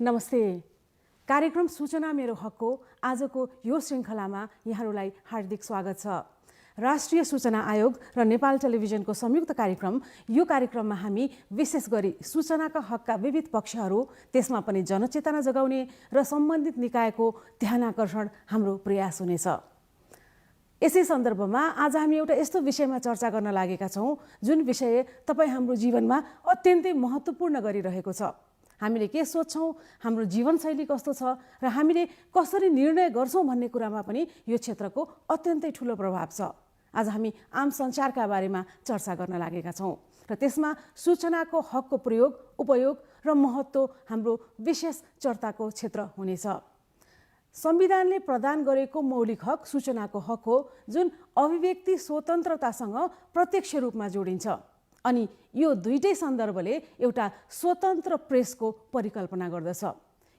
नमस्ते। कार्यक्रम सूचना मेरो हकको आजको यो श्रृङ्खलामा यहाँहरूलाई हार्दिक स्वागत छ। राष्ट्रिय सूचना आयोग र नेपाल टेलिभिजनको संयुक्त कार्यक्रम यो कार्यक्रममा हामी विशेष गरी सूचनाका हकका विविध पक्षहरू, त्यसमा पनि जनचेतना जगाउने र सम्बन्धित निकायको ध्यानाकर्षण हाम्रो प्रयास हुनेछ। यसै सन्दर्भमा आज हामी एउटा यस्तो विषयमा चर्चा गर्न लागेका छौँ जुन विषय तपाईँ हाम्रो जीवनमा अत्यन्तै महत्त्वपूर्ण गरिरहेको छ। हामीले के सोच्छौँ, हाम्रो जीवनशैली कस्तो छ र हामीले कसरी निर्णय गर्छौँ भन्ने कुरामा पनि यो क्षेत्रको अत्यन्तै ठुलो प्रभाव छ। आज हामी आम सञ्चारका बारेमा चर्चा गर्न लागेका छौँ र त्यसमा सूचनाको हकको प्रयोग, उपयोग र महत्त्व हाम्रो विशेष चर्चाको क्षेत्र हुनेछ। संविधानले प्रदान गरेको मौलिक हक सूचनाको हक हो, जुन अभिव्यक्ति स्वतन्त्रतासँग प्रत्यक्ष रूपमा जोडिन्छ। अनि यो दुईटै सन्दर्भले एउटा स्वतन्त्र प्रेसको परिकल्पना गर्दछ।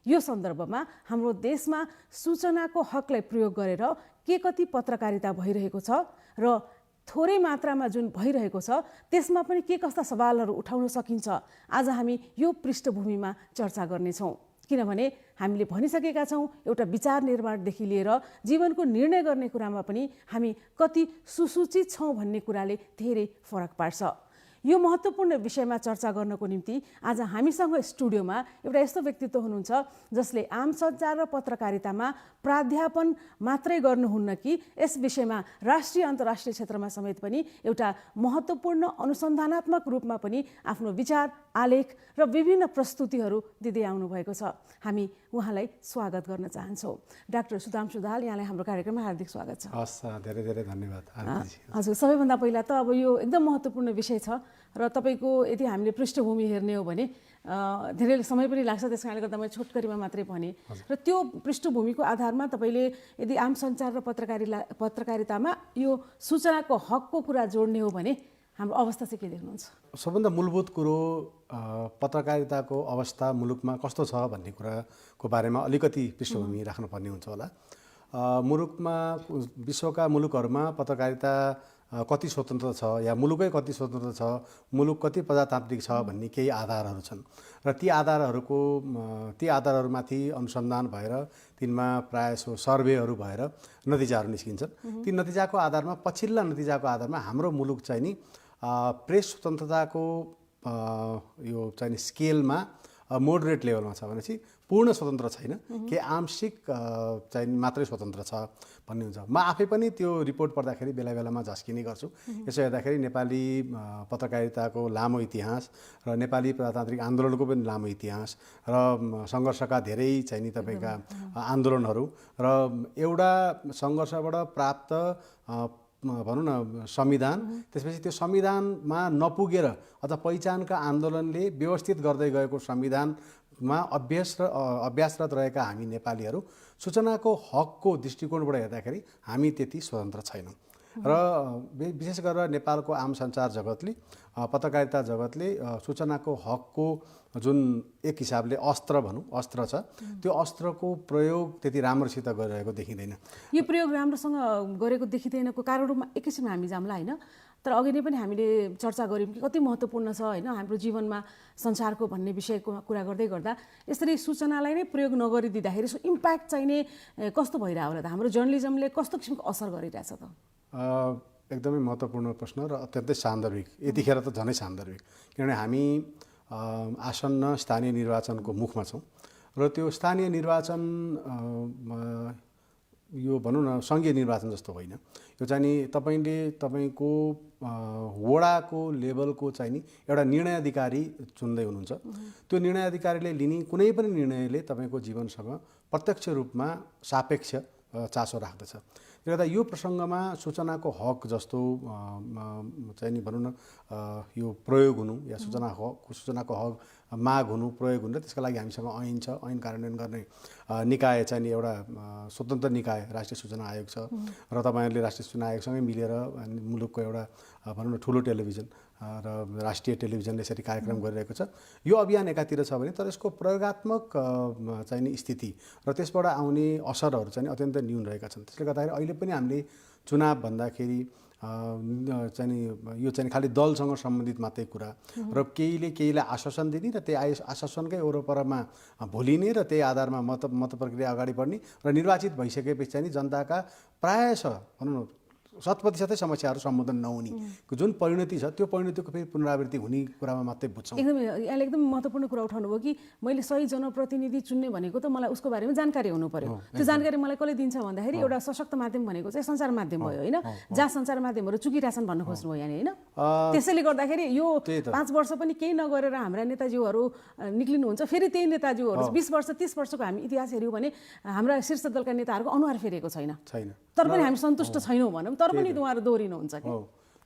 यो सन्दर्भमा हाम्रो देशमा सूचनाको हकलाई प्रयोग गरेर के कति पत्रकारिता भइरहेको छ र थोरै मात्रामा जुन भइरहेको छ त्यसमा पनि के कस्ता सवालहरू उठाउन सकिन्छ, आज हामी यो पृष्ठभूमिमा चर्चा गर्नेछौँ। किनभने हामीले भनिसकेका छौँ, एउटा विचार निर्माणदेखि लिएर जीवनको निर्णय गर्ने कुरामा पनि हामी कति सुसूचित छौँ भन्ने कुराले धेरै फरक पार्छ। यो महत्त्वपूर्ण विषयमा चर्चा गर्नको निम्ति आज हामीसँग स्टुडियोमा एउटा यस्तो व्यक्तित्व हुनुहुन्छ जसले आम सञ्चार र पत्रकारितामा प्राध्यापन मात्रै गर्नुहुन्न कि यस विषयमा राष्ट्रिय अन्तर्राष्ट्रिय क्षेत्रमा समेत पनि एउटा महत्त्वपूर्ण अनुसन्धानात्मक रूपमा पनि आफ्नो विचार, आलेख र विभिन्न प्रस्तुतिहरू दिँदै आउनुभएको छ। हामी उहाँलाई स्वागत गर्न चाहन्छौँ। डाक्टर सुदांशु दाहाल, यहाँलाई हाम्रो कार्यक्रममा हार्दिक स्वागत छ। हस्, धेरै धेरै धन्यवाद। हजुर, सबैभन्दा पहिला त अब यो एकदम महत्त्वपूर्ण विषय छ र तपाईँको यदि हामीले पृष्ठभूमि हेर्ने हो भने धेरै समय पनि लाग्छ, त्यस कारणले गर्दा मैले छोटकरीमा मात्रै भने र त्यो पृष्ठभूमिको आधारमा तपाईँले यदि आम सञ्चार र पत्रकारितामा यो सूचनाको हकको कुरा जोड्ने हो भने हाम्रो अवस्था चाहिँ के देख्नुहुन्छ? सबभन्दा मूलभूत कुरो पत्रकारिताको अवस्था मुलुकमा कस्तो छ भन्ने कुराको बारेमा अलिकति पृष्ठभूमि राख्नुपर्ने हुन्छ होला। मुलुकमा, विश्वका मुलुकहरूमा पत्रकारिता कति स्वतन्त्र छ या मुलुकै कति स्वतन्त्र छ, मुलुक कति प्रजातान्त्रिक छ भन्ने केही आधारहरू छन् र ती आधारहरूमाथि अनुसन्धान भएर तिनमा प्रायः सर्वेहरू भएर नतिजाहरू निस्किन्छन्। ती नतिजाको आधारमा, पछिल्ला नतिजाको आधारमा हाम्रो मुलुक चाहिँ नि प्रेस स्वतन्त्रताको यो चाहिँ स्केलमा मोडरेट लेभलमा छ भनेपछि पूर्ण स्वतन्त्र छैन, के आंशिक चाहिँ मात्रै स्वतन्त्र छ भन्ने हुन्छ। म आफै पनि त्यो रिपोर्ट पढ्दाखेरि बेला बेलामा झस्किने गर्छु। यसो हेर्दाखेरि नेपाली पत्रकारिताको लामो इतिहास र नेपाली प्रजातान्त्रिक आन्दोलनको पनि लामो इतिहास र सङ्घर्षका धेरै चाहिँ नि तपाईँका आन्दोलनहरू र एउटा सङ्घर्षबाट प्राप्त भनौँ न संविधान, त्यसपछि त्यो संविधानमा नपुगेर अथवा पहिचानका आन्दोलनले व्यवस्थित गर्दै गएको संविधानमा अभ्यासरत रहेका हामी नेपालीहरू सूचनाको हकको दृष्टिकोणबाट हेर्दाखेरि हामी त्यति स्वतन्त्र छैनौँ र विशेष गरेर नेपालको आम सञ्चार जगतले, पत्रकारिता जगतले सूचनाको हकको जुन एक हिसाबले अस्त्र छ, त्यो अस्त्रको प्रयोग त्यति राम्रोसित गरिरहेको देखिँदैन। यो प्रयोग राम्रोसँग गरेको देखिँदैनको कारणमा एकैछिनमा हामी जाम्ला होइन, तर अघि नै पनि हामीले चर्चा गऱ्यौँ कि कति महत्त्वपूर्ण छ होइन हाम्रो जीवनमा संसारको भन्ने विषयको कुरा गर्दै गर्दा यसरी सूचनालाई नै प्रयोग नगरिदिँदाखेरि यसको इम्प्याक्ट चाहिने कस्तो भइरहेको होला त? हाम्रो जर्नलिजमले कस्तो किसिमको असर गरिरहेछ त? एकदमै महत्त्वपूर्ण प्रश्न र अत्यन्तै सान्दर्भिक। यतिखेर त झनै सान्दर्भिक, किनभने हामी आसन्न स्थानीय निर्वाचनको मुखमा छौँ र त्यो स्थानीय निर्वाचन यो भनौँ न सङ्घीय निर्वाचन जस्तो होइन। यो चाहिँ नि तपाईँको वडाको लेभलको चाहिँ नि एउटा निर्णय अधिकारी चुन्दै हुनुहुन्छ। त्यो निर्णय अधिकारीले लिने कुनै पनि निर्णयले तपाईँको जीवनसँग प्रत्यक्ष रूपमा सापेक्ष चासो राख्दछ। त्यसले गर्दा यो प्रसङ्गमा सूचनाको हक जस्तो चाहिँ नि भनौँ न यो प्रयोग हुनु या सूचनाको हक माग हुनु, प्रयोग हुनु, त्यसका लागि हामीसँग ऐन छ। ऐन कार्यान्वयन गर्ने निकाय चाहिँ नि एउटा स्वतन्त्र निकाय राष्ट्रिय सूचना आयोग छ र तपाईँहरूले राष्ट्रिय सूचना आयोगसँगै मिलेर मुलुकको एउटा भनौँ न ठुलो टेलिभिजन र राष्ट्रिय टेलिभिजनले यसरी कार्यक्रम गरिरहेको छ। यो अभियान एकातिर छ भने तर यसको प्रयोगात्मक चाहिँ नि स्थिति र त्यसबाट आउने असरहरू चाहिँ अत्यन्त न्यून रहेका छन्। त्यसले गर्दाखेरि अहिले पनि हामीले चुनाव भन्दाखेरि चाहिँ नि यो चाहिँ खालि दलसँग सम्बन्धित मात्रै कुरा र केहीलाई आश्वासन दिने र त्यही आश्वासनकै वरपरमा भोलिने र त्यही आधारमा मत प्रक्रिया अगाडि बढ्ने र निर्वाचित भइसकेपछि चाहिँ नि जनताका प्रायः भनौँ न 100% समस्याहरू सम्बोधन नहुने जुन परिणति छ त्यो परिणतिको फेरि पुनरावृत्ति हुने कुरामा मात्रै बुझ्छौँ। एकदम यहाँले एकदम महत्त्वपूर्ण कुरा उठाउनु भयो कि मैले सही जनप्रतिनिधि चुन्ने भनेको त मलाई उसको बारेमा जानकारी हुनु पर्यो। त्यो जानकारी मलाई कसले दिन्छ भन्दाखेरि एउटा सशक्त माध्यम भनेको चाहिँ सञ्चार माध्यम भयो होइन, जहाँ सञ्चार माध्यमहरू चुकिरहेछन् भन्न खोज्नु भयो यहाँले होइन। त्यसैले गर्दाखेरि यो 5 वर्ष पनि केही नगरेर हाम्रा नेताजीहरू निक्लिनुहुन्छ, फेरि त्यही नेताजीहरू 20 वर्ष 30 वर्षको हामी इतिहास हेऱ्यौँ भने हाम्रा शीर्ष दलका नेताहरूको अनुहार फेरेको छैन, तर पनि हामी सन्तुष्ट छैनौँ भनौँ, तर पनि उहाँहरू दोहोरिनुहुन्छ कि।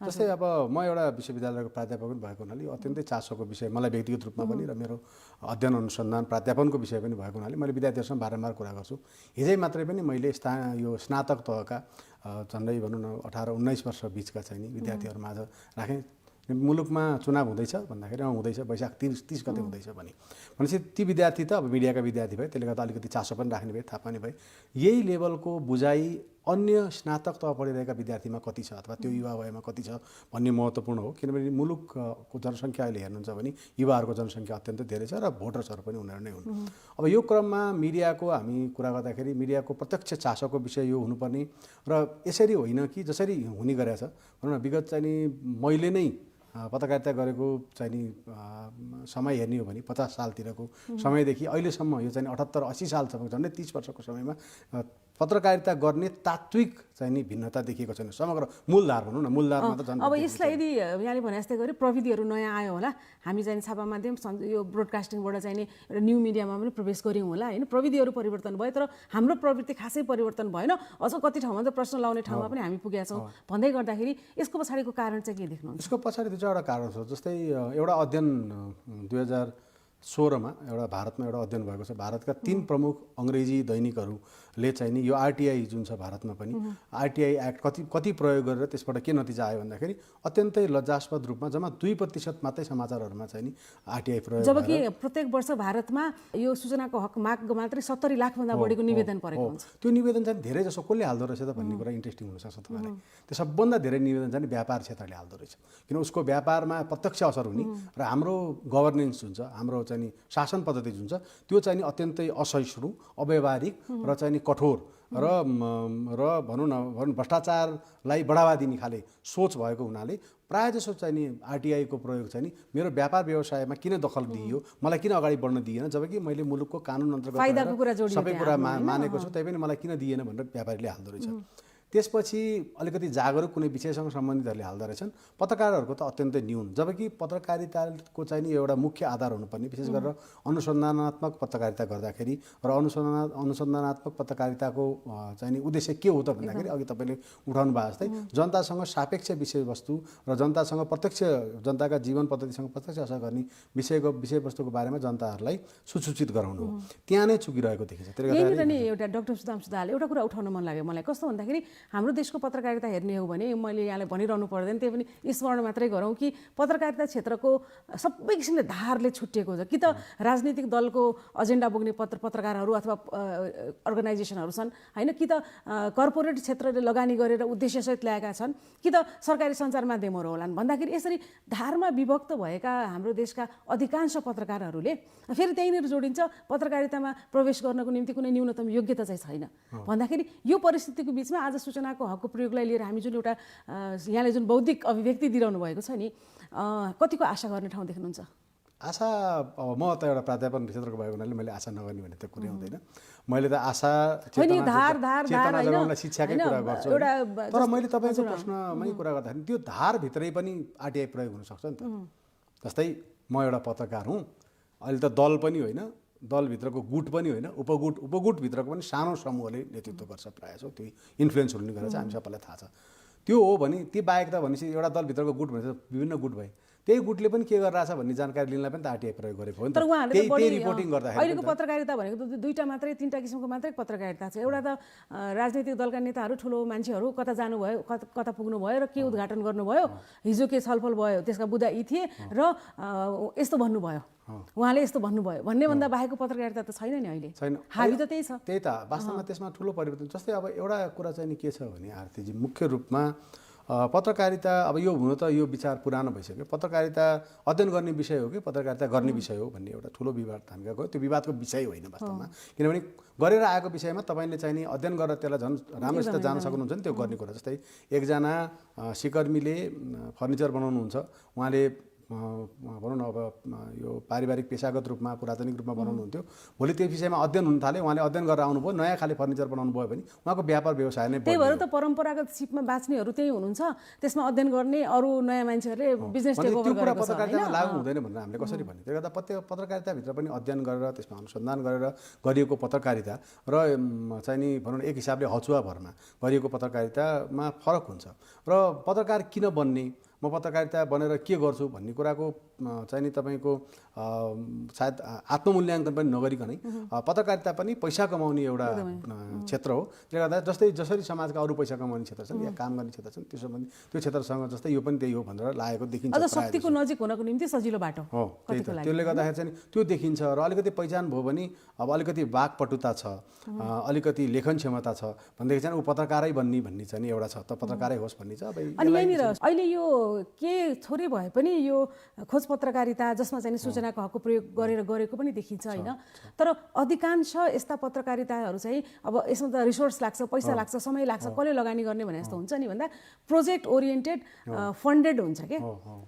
जस्तै अब म एउटा विश्वविद्यालयको प्राध्यापक पनि भएको हुनाले अत्यन्तै चासोको विषय मलाई व्यक्तिगत रूपमा पनि र मेरो अध्ययन अनुसन्धान प्राध्यापनको विषय पनि भएको हुनाले मैले विद्यार्थीहरूसँग बारम्बार कुरा गर्छु। हिजै मात्रै पनि मैले यो स्नातक तहका झन्डै भनौँ न 18-19 वर्ष बिचका चाहिँ विद्यार्थीहरूमाझ राखेँ। मुलुकमा चुनाव हुँदैछ भन्दाखेरि हुँदैछ, वैशाख 30 गते हुँदैछ भनेपछि ती विद्यार्थी त अब मिडियाका विद्यार्थी भए, त्यसले गर्दा अलिकति चासो पनि राख्ने भए, थाहा पनि भए। यही लेभलको बुझाइ अन्य स्नातक तह पढिरहेका विद्यार्थीमा कति छ अथवा त्यो युवा वयमा कति छ भन्ने महत्त्वपूर्ण हो। किनभने मुलुकको जनसङ्ख्या अहिले हेर्नुहुन्छ भने युवाहरूको जनसङ्ख्या अत्यन्तै धेरै छ र भोटर्सहरू पनि उनीहरू नै हुन्। अब यो क्रममा मिडियाको हामी कुरा गर्दाखेरि मिडियाको प्रत्यक्ष चासोको विषय यो हुनुपर्ने र यसरी होइन कि जसरी हुने गरेछ भनौँ न विगत चाहिँ नि मैले नै पत्रकारिता गरेको चाहिँ नि समय हेर्ने हो भने 50 सालतिरको समयदेखि अहिलेसम्म यो चाहिँ 78-80 सालसम्म झन्डै 30 वर्षको समयमा पत्रकारिता गर्ने तात्विक चाहिँ नि भिन्नता देखिएको छैन। समग्र मूलधार भनौँ न, मूलधारमा त अब यसलाई यदि यहाँले भने जस्तै गरी प्रविधिहरू नयाँ आयो होला, हामी चाहिँ छापा माध्यम यो ब्रोडकास्टिङबाट चाहिँ नि एउटा न्यू मिडियामा पनि प्रवेश गऱ्यौँ होला होइन, प्रविधिहरू परिवर्तन भयो, तर हाम्रो प्रवृत्ति खासै परिवर्तन भएन। अझ कति ठाउँमा त प्रश्न लाउने ठाउँमा पनि हामी पुगेका छौँ भन्दै गर्दाखेरि यसको पछाडिको कारण चाहिँ के देख्नुहुन्छ? यसको पछाडि दुईवटा कारण छ। जस्तै एउटा अध्ययन 2016 मा एउटा भारतमा एउटा अध्ययन भएको छ। भारतका 3 प्रमुख अङ्ग्रेजी दैनिकहरूले चाहिँ नि यो आरटिआई जुन छ भारतमा पनि आरटिआई एक्ट कति प्रयोग गरेर त्यसबाट के नतिजा आयो भन्दाखेरि अत्यन्तै लज्जास्पद रूपमा जम्मा 2% मात्रै समाचारहरूमा चाहिँ नि आरटिआई प्रयोग, जबकि प्रत्येक वर्ष भारतमा यो सूचनाको हक माग मात्रै 70 लाखभन्दा बढीको निवेदन परेको हुन्छ। त्यो निवेदन चाहिँ धेरै जसो कसले हाल्दो रहेछ त भन्ने कुरा इन्ट्रेस्टिङ हुनसक्छ तपाईँलाई। त्यो सबभन्दा धेरै निवेदन चाहिँ व्यापार क्षेत्रले हाल्दो रहेछ, किन उसको व्यापारमा प्रत्यक्ष असर हुने र हाम्रो गभर्नेन्स जुन छ, हाम्रो चाहिँ नि शासन पद्धति जुन छ त्यो चाहिँ नि अत्यन्तै असहिष्णु, अव्यावहारिक र चाहिँ नि कठोर र भनौँ न भ्रष्टाचारलाई बढावा दिने खाले सोच भएको हुनाले प्रायः जसो चाहिँ नि आरटिआईको प्रयोग चाहिँ नि मेरो व्यापार व्यवसायमा किन दखल दिइयो, मलाई किन अगाडि बढ्न दिएन, जबकि मैले मुलुकको कानुन अन्तर्गत सबै कुरा मानेको छु, तैपनि मलाई किन दिएन भनेर व्यापारीले हाल्दो रहेछ। त्यसपछि अलिकति जागरुक कुनै विषयसँग सम्बन्धितहरूले हाल्दो रहेछन्। पत्रकारहरूको त अत्यन्तै न्यून, जबकि पत्रकारिताको चाहिँ नि एउटा मुख्य आधार हुनुपर्ने विशेष गरेर अनुसन्धानात्मक पत्रकारिता गर्दाखेरि र अनुसन्धानात्मक पत्रकारिताको चाहिँ नि उद्देश्य के हो त भन्दाखेरि अघि तपाईँले उठाउनु भयो जस्तै जनतासँग सापेक्ष विषयवस्तु र जनतासँग प्रत्यक्ष जनताका जीवन पद्धतिसँग प्रत्यक्ष असर गर्ने विषयवस्तुको बारेमा जनताहरूलाई सुसूचित गराउनु हो। त्यहाँ नै चुकिरहेको देखिन्छ। त्यसले गर्दा नि एउटा डाक्टर सुदाम सुधारले एउटा कुरा उठाउन मन लाग्यो मलाई, कस्तो भन्दाखेरि हाम्रो देशको पत्रकारिता हेर्ने हो भने मैले यहाँलाई भनिरहनु पर्दैन, त्यही पनि स्मरण मात्रै गरौँ कि पत्रकारिता क्षेत्रको सबै किसिमले धारले छुट्टिएको छ। कि त राजनीतिक दलको एजेन्डा बोक्ने पत्रकारहरू अथवा अर्गनाइजेसनहरू छन् होइन, कि त कर्पोरेट क्षेत्रले लगानी गरेर उद्देश्यसहित ल्याएका छन्, कि त सरकारी सञ्चार माध्यमहरू होलान्। भन्दाखेरि यसरी धारमा विभक्त भएका हाम्रो देशका अधिकांश पत्रकारहरूले फेरि त्यहीँनिर जोडिन्छ पत्रकारितामा प्रवेश गर्नको निम्ति कुनै न्यूनतम योग्यता चाहिँ छैन भन्दाखेरि यो परिस्थितिको बिचमा आज सूचनाको हकको प्रयोगलाई लिएर हामी जुन एउटा यहाँले जुन बौद्धिक अभिव्यक्ति दिइरहनु भएको छ नि, कतिको आशा गर्ने ठाउँ देख्नुहुन्छ? आशा अब म त एउटा प्राध्यापन क्षेत्रको भएको हुनाले मैले आशा नगर्ने भने त कुरै हुँदैन। मैले त आशा शिक्षाकै कुरा गर्छु, तर मैले तपाईँको प्रश्नमै कुरा गर्दाखेरि त्यो धारभित्रै पनि आरटिआई प्रयोग हुनसक्छ नि त। जस्तै म एउटा पत्रकार हुँ, अहिले त दल पनि होइन, दलभित्रको गुट पनि होइन, उपगुटभित्रको पनि सानो समूहले नेतृत्व गर्छ प्रायः जसो, त्यो इन्फ्लुएन्स हुने गरेर चाहिँ हामी सबैलाई थाहा छ। त्यो हो भने ती बाहेक त भनेपछि एउटा दलभित्रको गुट भनेपछि विभिन्न गुट भए, त्यही गुटले पनि के गरिरहेछ भन्ने जानकारी लिनलाई पनि त आरटिआई प्रयोग गरेको हो नि त। तर उहाँहरूले त्यही रिपोर्टिङ गर्दाखेरि अहिलेको पत्रकारिता भनेको त 2टा मात्रै 3टा किसिमको मात्रै पत्रकारिता छ। एउटा त राजनीतिक दलका नेताहरू ठुलो मान्छेहरू कता जानुभयो, कता पुग्नु भयो र के उद्घाटन गर्नुभयो, हिजो के छलफल भयो त्यसका बुदा यी थिए र यस्तो भन्नुभयो, उहाँले यस्तो भन्नुभयो भन्ने भन्दा बाहेकको पत्रकारिता त छैन नि अहिले, छैन। हामी त त्यही छ। त्यही त वास्तवमा त्यसमा ठुलो परिवर्तन। जस्तै अब एउटा कुरा चाहिँ नि के छ भने आरतीजी मुख्य रूपमा पत्रकारिता अब यो हुन त यो विचार पुरानो भइसक्यो। पत्रकारिता अध्ययन गर्ने विषय हो कि पत्रकारिता गर्ने विषय हो भन्ने एउटा ठुलो विवाद हामीका गयो। त्यो विवादको विषय होइन वास्तवमा, किनभने गरेर आएको विषयमा तपाईँले चाहिँ नि अध्ययन गरेर त्यसलाई झन् राम्रोसित जान सक्नुहुन्छ नि त्यो गर्ने कुरा। जस्तै एकजना सिकर्मीले फर्निचर बनाउनुहुन्छ, उहाँले भनौँ न अब यो पारिवारिक पेसागत रूपमा पुरातानिक रूपमा बनाउनुहुन्थ्यो, भोलि त्यो विषयमा अध्ययन हुन थाल्यो, उहाँले अध्ययन गरेर आउनुभयो, नयाँ खाले फर्निचर बनाउनु भयो भने उहाँको व्यापार व्यवसाय नै त्यही भएर त परम्परागत सिपमा बाँच्नेहरू त्यही हुनुहुन्छ, त्यसमा अध्ययन गर्ने अरू नयाँ मान्छेहरूले बिजनेस टेक ओभर त्यो कुरा गरेको छ पत्रकारितामा लागू हुँदैन भनेर हामीले कसरी भन्ने। त्यसले गर्दा पत्रकारिताभित्र पनि अध्ययन गरेर त्यसमा अनुसन्धान गरेर गरिएको पत्रकारिता र चाहिँ नि भनौँ न एक हिसाबले हचुवा भरमा गरिएको पत्रकारितामा फरक हुन्छ। र पत्रकार किन बन्ने, म पत्रकारिता बनेर के गर्छु भन्ने कुराको चाहिँ नि तपाईँको सायद आत्ममूल्याङ्कन पनि नगरिकनै पत्रकारिता पनि पैसा कमाउने एउटा क्षेत्र हो। त्यसले गर्दा जसरी समाजका अरू पैसा कमाउने क्षेत्र छन् या काम गर्ने क्षेत्र छन् त्यो सम्बन्धी त्यो क्षेत्रसँग जस्तै यो पनि त्यही हो भनेर लागेको देखिन्छ। अझ शक्तिको नजिक हुनको निम्ति सजिलो बाटो हो, त्यही त। त्यसले गर्दाखेरि चाहिँ त्यो देखिन्छ र अलिकति पहिचान भयो भने अब अलिकति वाक्पटुता छ, अलिकति लेखन क्षमता छ भनेदेखि चाहिँ ऊ पत्रकारै बन्ने भन्ने चाहिँ एउटा छ, त पत्रकारै होस् भन्ने छ। अब अनि यहीँनिर अहिले यो के थोरै भए पनि यो खोज पत्रकारिता जसमा चाहिँ सूचनाको हकको प्रयोग गरेको पनि देखिन्छ होइन। तर अधिकांश यस्ता पत्रकारिताहरू चाहिँ अब यसमा त रिसोर्स लाग्छ, पैसा लाग्छ, समय लाग्छ, कसले लगानी गर्ने भने जस्तो हुन्छ नि भन्दा प्रोजेक्ट ओरिएन्टेड फन्डेड हुन्छ के।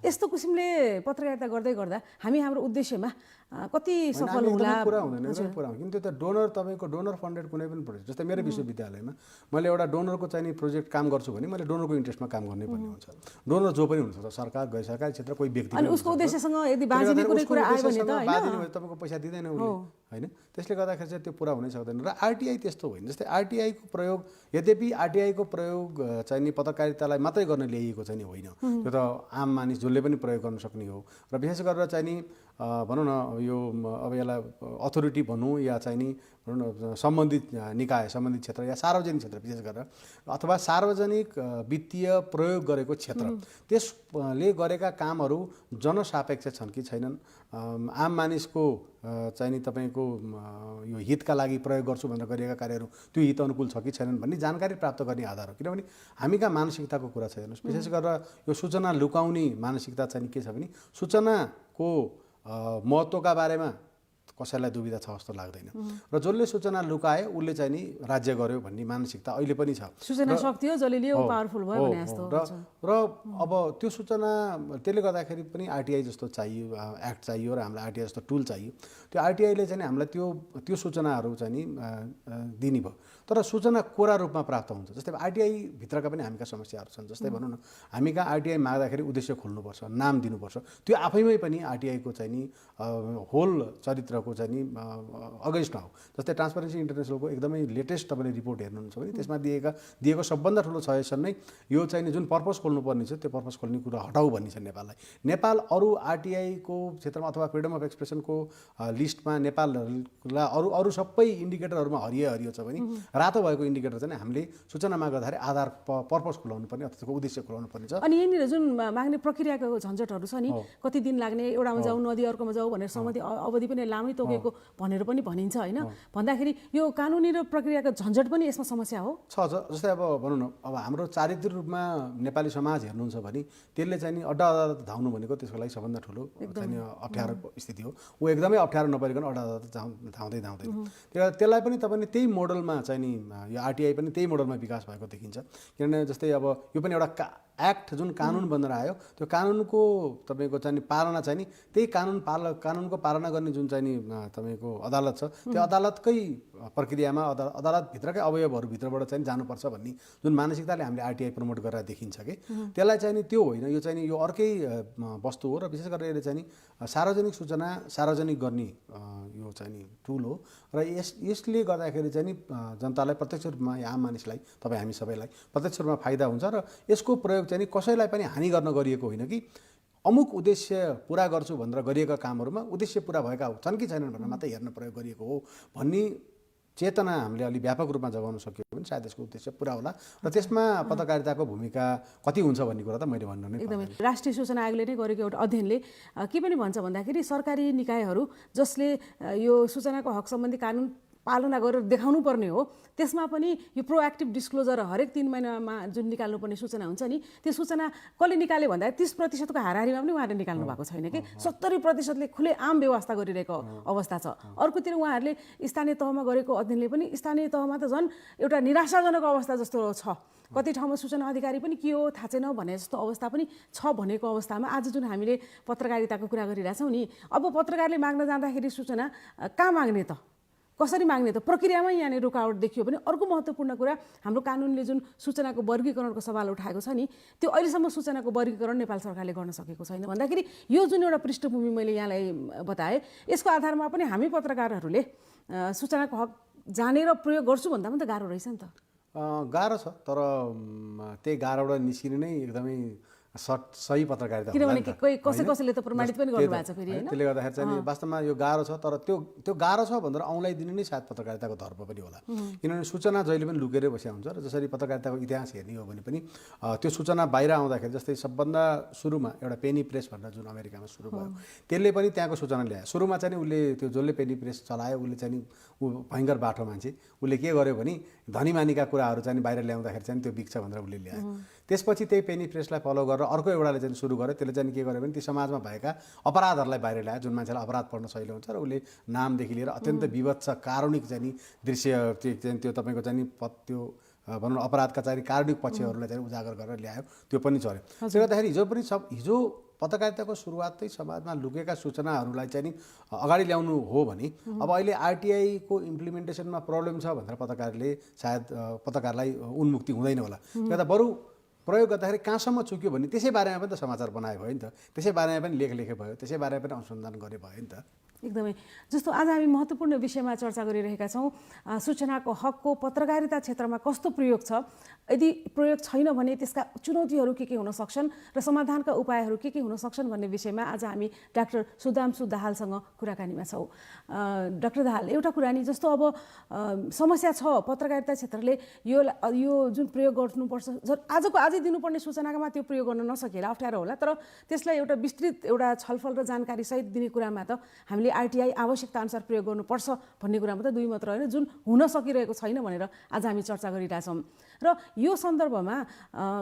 यस्तो किसिमले पत्रकारिता गर्दै गर्दा हामी हाम्रो उद्देश्यमा कति सफल होला पुरा हुँदैन पुरा हुँदैन। किन त्यो त डोनर तपाईँको डोनर फन्डेड कुनै पनि प्रोजेक्ट, जस्तै मेरो विश्वविद्यालयमा मैले एउटा डोनरको चाहिँ नि प्रोजेक्ट काम गर्छु भने मैले डोनरको इन्ट्रेस्टमा काम गर्नै पर्ने हुन्छ। डोनर जो पनि हुनसक्छ, सरकार गैर सरकारी क्षेत्र कोही व्यक्ति, अनि उसको उद्देश्यसँग यदि बाजिने कुनै कुरा आयो भने त होइन तपाईँको पैसा दिँदैन उसले होइन। त्यसले गर्दाखेरि चाहिँ त्यो पुरा हुनै सक्दैन। र आरटिआई त्यस्तो होइन। जस्तै आरटिआईको प्रयोग, यद्यपि आरटिआईको प्रयोग चाहिँ नि पत्रकारितालाई मात्रै गर्न ल्याइएको चाहिँ नि होइन, त्यो त आम मानिस जसले पनि प्रयोग गर्न सक्ने हो। र विशेष गरेर चाहिँ नि भनौँ न यो अब यसलाई अथोरिटी भनौँ या चाहिँ नि भनौँ न सम्बन्धित निकाय, सम्बन्धित क्षेत्र या सार्वजनिक क्षेत्र विशेष गरेर अथवा सार्वजनिक वित्तीय प्रयोग गरेको क्षेत्र, त्यसले गरेका कामहरू जनसापेक्ष छन् कि छैनन्, आम मानिसको चाहिँ नि तपाईँको यो हितका लागि प्रयोग गर्छु भनेर गरिएका कार्यहरू त्यो हित अनुकूल छ कि छैनन् भन्ने जानकारी प्राप्त गर्ने आधार हो। किनभने हामीका मानसिकताको कुरा छ हेर्नुहोस्, विशेष गरेर यो सूचना लुकाउने मानसिकता चाहिँ के छ भने सूचनाको महत्त्वका बारेमा कसैलाई दुविधा छ जस्तो लाग्दैन। र जसले सूचना लुकाए उसले चाहिँ नि राज्य गर्यो भन्ने मानसिकता अहिले पनि छ। सूचना शक्ति हो, जसले लियो पावरफुल भयो भने जस्तो। र अब त्यो सूचना त्यसले गर्दाखेरि पनि आरटिआई जस्तो चाहियो, एक्ट चाहियो र हामीलाई आरटिआई जस्तो टुल चाहियो। त्यो आरटिआईले चाहिँ हामीलाई त्यो सूचनाहरू चाहिँ नि दिने भयो। तर सूचना कोरा रूपमा प्राप्त हुन्छ। जस्तै आरटिआई भित्रका पनि हामीका समस्याहरू छन्। जस्तै भनौँ न हामी कहाँ आरटिआई माग्दाखेरि उद्देश्य खोल्नुपर्छ, नाम दिनुपर्छ, त्यो आफैमै पनि आरटिआईको चाहिँ नि होल चरित्रको चाहिँ नि अगेन्स्ट हो। जस्तै ट्रान्सपरेन्सी इन्टरनेसनलको एकदमै लेटेस्ट तपाईँले रिपोर्ट हेर्नुहुन्छ भने त्यसमा दिएको सबभन्दा ठुलो सजेसन नै यो चाहिँ नि जुन पर्पस खोल्नुपर्ने छ त्यो पर्पस खोल्ने कुरा हटाऊ भन्ने छ नेपाललाई। नेपाल अरू आरटिआईको क्षेत्रमा अथवा फ्रिडम अफ एक्सप्रेसनको लिस्टमा नेपाललाई अरू सबै इन्डिकेटरहरूमा हरियो छ भने रातो भएको इन्डिकेटर चाहिँ हामीले सूचना माग गर्दाखेरि आधार पर्पस खुलाउनु पर्ने अथवा उद्देश्य खुलाउनु पर्ने छ। अनि यहाँनिर जुन माग्ने प्रक्रियाको झन्झटहरू छ नि, कति दिन लाग्ने, एउटामा जाऊ नदी अर्कोमा जाऊ भनेर सहमति अवधि पनि लामै तोकेको भनेर पनि भनिन्छ होइन। भन्दाखेरि यो कानुनी र प्रक्रियाको झन्झट पनि यसमा समस्या हो छ। जस्तै अब भनौँ न अब हाम्रो चारित्रिक रूपमा नेपाली समाज हेर्नुहुन्छ भने त्यसले चाहिँ नि अड्डा अदालत धाउनु भनेको त्यसको लागि सबभन्दा ठुलो चाहिँ नि अप्ठ्यारोको स्थिति हो। ऊ एकदमै अप्ठ्यारो नपरिकन अड्डा अदालत धाउँदैन। त्यसलाई पनि तपाईँले त्यही मोडलमा चाहिँ नि यो आरटिआई पनि त्यही मोडलमा विकास भएको देखिन्छ। किनभने जस्तै अब यो पनि एउटा एक्ट जुन कानुन बनेर आयो त्यो कानुनको तपाईँको चाहिँ पालना चाहिँ नि त्यही कानुनको पालना गर्ने जुन चाहिँ नि तपाईँको अदालत छ त्यो अदालतकै प्रक्रियामा अदालतभित्रकै अवयवहरूभित्रबाट चाहिँ जानुपर्छ भन्ने जुन मानसिकताले हामीले आरटिआई प्रमोट गरेर देखिन्छ कि त्यसलाई चाहिँ नि त्यो होइन। यो चाहिँ नि यो अर्कै वस्तु हो र विशेष गरेर यसले चाहिँ नि सार्वजनिक सूचना सार्वजनिक गर्ने यो चाहिँ नि टुल हो र यसले गर्दाखेरि चाहिँ नि जनतालाई प्रत्यक्ष रूपमा आम मानिसलाई तपाईँ हामी सबैलाई प्रत्यक्ष रूपमा फाइदा हुन्छ र यसको प्रयोग चाहिँ नि कसैलाई पनि हानि गर्न गरिएको होइन कि अमुक उद्देश्य पुरा गर्छु भनेर गरिएका कामहरूमा उद्देश्य पुरा भएका छन् कि छैनन् भनेर मात्रै हेर्न प्रयोग गरिएको हो भन्ने चेतना हामीले अलि व्यापक रूपमा जगाउन सक्यो भने सायद यसको उद्देश्य पुरा होला र त्यसमा पत्रकारिताको भूमिका कति हुन्छ भन्ने कुरा त मैले भन्नु नै एकदमै। राष्ट्रिय सूचना आयोगले नै गरेको एउटा अध्ययनले के पनि भन्छ भन्दाखेरि सरकारी निकायहरू जसले यो सूचनाको हक सम्बन्धी कानुन पालना गरेर देखाउनु पर्ने हो। त्यसमा पनि यो प्रोएक्टिभ डिस्क्लोजर हरेक 3 महिनामा जुन निकाल्नुपर्ने सूचना हुन्छ नि, त्यो सूचना कसले निकाल्यो भन्दा 30% हाराहारीमा पनि उहाँहरूले निकाल्नु भएको छैन कि 70%ले खुलेआम व्यवस्था गरिरहेको अवस्था छ। अर्कोतिर उहाँहरूले स्थानीय तहमा गरेको अध्ययनले पनि स्थानीय तहमा त झन् एउटा निराशाजनक अवस्था जस्तो छ। कति ठाउँमा सूचना अधिकारी पनि के हो थाहा छैन भने जस्तो अवस्था पनि छ भनेको अवस्थामा आज जुन हामीले पत्रकारिताको कुरा गरिरहेछौँ नि, अब पत्रकारले माग्न जाँदाखेरि सूचना कहाँ माग्ने त, कसरी माग्ने त, प्रक्रियामै यहाँनिर रुकावट देखियो भने अर्को महत्त्वपूर्ण कुरा हाम्रो कानुनले जुन सूचनाको वर्गीकरणको सवाल उठाएको छ नि, त्यो अहिलेसम्म सूचनाको वर्गीकरण नेपाल सरकारले गर्न सकेको छैन। भन्दाखेरि यो जुन एउटा पृष्ठभूमि मैले यहाँलाई बताएँ, यसको आधारमा पनि हामी पत्रकारहरूले सूचनाको हक जानेर प्रयोग गर्छु भन्दा पनि त गाह्रो रहेछ नि त। गाह्रो छ, तर त्यही गाह्रोबाट निस्किनु नै एकदमै सही पत्रकारिता हो। किनभने कसैले त प्रमाणित पनि गर्नुभएको छ फेरि हैन। त्यसले गर्दाखेरि चाहिँ वास्तवमा यो गाह्रो छ, तर त्यो गाह्रो छ भनेर औँलाई दिनु नै सायद पत्रकारिताको धर्म पनि होला। किनभने सूचना जहिले पनि लुकेरै बसेको हुन्छ र जसरी पत्रकारिताको इतिहास हेर्ने हो भने पनि त्यो सूचना बाहिर आउँदाखेरि जस्तै सबभन्दा सुरुमा एउटा पेनी प्रेस भनेर जुन अमेरिकामा सुरु भयो, त्यसले पनि त्यहाँको सूचना ल्यायो। सुरुमा चाहिँ उसले त्यो जसले पेनी प्रेस चलायो उसले चाहिँ ऊ भयङ्कर बाठो मान्छे, उसले के गर्यो भने धनीमानीका कुराहरू चाहिँ बाहिर ल्याउँदाखेरि चाहिँ त्यो बिक्छ भनेर उसले ल्यायो। त्यसपछि त्यही पेनी प्रेसलाई फलो गरेर अर्को एउटाले चाहिँ सुरु गर्यो। त्यसले चाहिँ के गर्यो भने ती समाजमा भएका अपराधहरूलाई बाहिर ल्यायो, जुन मान्छेलाई अपराध पढ्न सजिलो हुन्छ र उसले नामदेखि लिएर अत्यन्त विवत्स कारुणिक चाहिँ दृश्य त्यो तपाईँको चाहिँ त्यो भनौँ अपराधका चाहिँ कारुणिक पक्षहरूलाई चाहिँ उजागर गरेर ल्यायो, त्यो पनि चल्यो। त्यसले गर्दाखेरि हिजो पत्रकारिताको सुरुवातै समाजमा लुकेका सूचनाहरूलाई चाहिँ नि अगाडि ल्याउनु हो भने अब अहिले आरटिआईको इम्प्लिमेन्टेसनमा प्रब्लम छ भनेर पत्रकारलाई उन्मुक्ति हुँदैन होला। त्यहाँ बरु प्रयोग गर्दाखेरि कहाँसम्म चुक्यो भने त्यसै बारेमा पनि त समाचार बनायो भयो नि त, त्यसै बारेमा पनि लेखे भयो, त्यसै बारेमा पनि अनुसन्धान गरे भयो नि त। एकदमै जस्तो आज हामी महत्त्वपूर्ण विषयमा चर्चा गरिरहेका छौँ, सूचनाको हकको पत्रकारिता क्षेत्रमा कस्तो प्रयोग छ, यदि प्रयोग छैन भने त्यसका चुनौतीहरू के हुन सक्छन् र समाधानका उपायहरू के हुन सक्छन् भन्ने विषयमा आज हामी डाक्टर सुधांशु दाहालसँग कुराकानीमा छौँ। डाक्टर दाहाल, एउटा कुरा नि जस्तो अब समस्या छ पत्रकारिता क्षेत्रले यो जुन प्रयोग गर्नुपर्छ, आजै दिनुपर्ने सूचनामा त्यो प्रयोग गर्न नसकेला अप्ठ्यारो होला, तर त्यसलाई एउटा विस्तृत एउटा छलफल र जानकारी सहित दिने कुरामा त हामीले आरटिआई आवश्यकता अनुसार प्रयोग गर्नुपर्छ भन्ने कुरामा त दुई मात्र होइन, जुन हुन सकिरहेको छैन भनेर आज हामी चर्चा गरिरहेछौँ। र यो सन्दर्भमा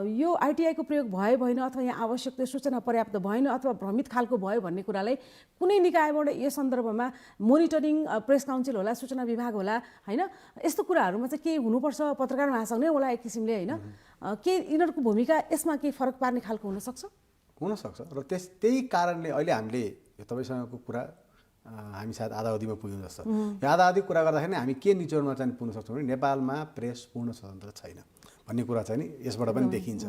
यो आरटिआईको प्रयोग भयो भएन अथवा यहाँ आवश्यक सूचना पर्याप्त भएन अथवा भ्रमित खालको भयो भन्ने कुरालाई कुनै निकायबाट यो सन्दर्भमा मोनिटरिङ प्रेस काउन्सिल होला, सूचना विभाग होला होइन, यस्तो कुराहरूमा चाहिँ के हुनुपर्छ, पत्रकार महासङ्घ नै होला एक किसिमले होइन, के यिनीहरूको भूमिका यसमा के फरक पार्ने खालको हुनसक्छ? हुनसक्छ र त्यही कारणले अहिले हामीले यो तपाईँसँगको कुरा हामी सायद आधा अवधिमा पुग्यौँ जस्तो। यो आधा अवधि कुरा गर्दाखेरि हामी के निचोडमा चाहिँ पुग्न सक्छौँ भने नेपालमा प्रेस पूर्ण स्वतन्त्र छैन भन्ने कुरा चाहिँ नि यसबाट पनि देखिन्छ।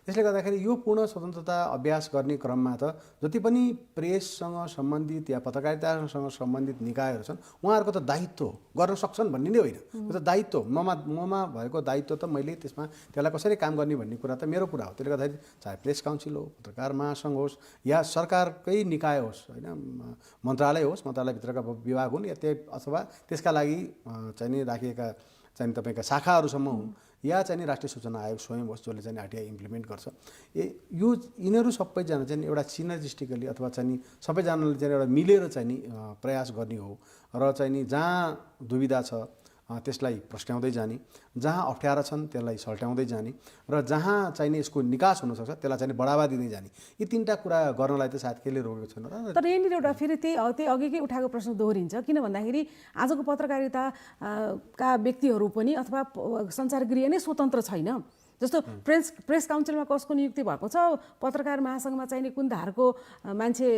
त्यसले गर्दाखेरि यो पूर्ण स्वतन्त्रता अभ्यास गर्ने क्रममा त जति पनि प्रेससँग सम्बन्धित या पत्रकारितासँग सम्बन्धित निकायहरू छन् उहाँहरूको त दायित्व गर्न सक्छन् भन्ने नै होइन, त्यो त दायित्व ममा भएको दायित्व त मैले त्यसमा त्यसलाई कसरी काम गर्ने भन्ने कुरा त मेरो कुरा हो। त्यसले गर्दाखेरि चाहे प्रेस काउन्सिल हो, पत्रकार महासङ्घ होस् या सरकारकै निकाय होस् होइन, मन्त्रालय होस्, मन्त्रालयभित्रका विभाग हुन् या अथवा त्यसका लागि चाहिँ नि राखिएका चाहिँ तपाईँका शाखाहरूसम्म हुन् या चाहिँ राष्ट्रिय सूचना आयोग स्वयं होस् जसले चाहिँ आरटिआई इम्प्लिमेन्ट गर्छ, यिनीहरू सबैजना चाहिँ एउटा सिनर्जिस्टिकली अथवा चाहिँ सबैजनाले चाहिँ एउटा मिलेर चाहिँ नि प्रयास गर्ने हो र चाहिँ नि जहाँ दुविधा छ त्यसलाई प्रश्नाउँदै जाने, जहाँ अप्ठ्यारा छन् त्यसलाई सल्ट्याउँदै जाने र जहाँ चाहिँ यसको निकास हुनसक्छ त्यसलाई चाहिँ बढावा दिँदै जाने, यी तीनवटा कुरा गर्नलाई त सायद केले रोकेको छैन र। तर यहाँनिर एउटा फेरि त्यही अघिकै उठाएको प्रश्न दोहोरिन्छ, किन भन्दाखेरि आजको पत्रकारिता का व्यक्तिहरू पनि अथवा सञ्चारगृह नै स्वतन्त्र छैन। जस्तो प्रेस काउन्सिलमा कसको नियुक्ति भएको छ, पत्रकार महासङ्घमा चाहिने कुन धारको मान्छे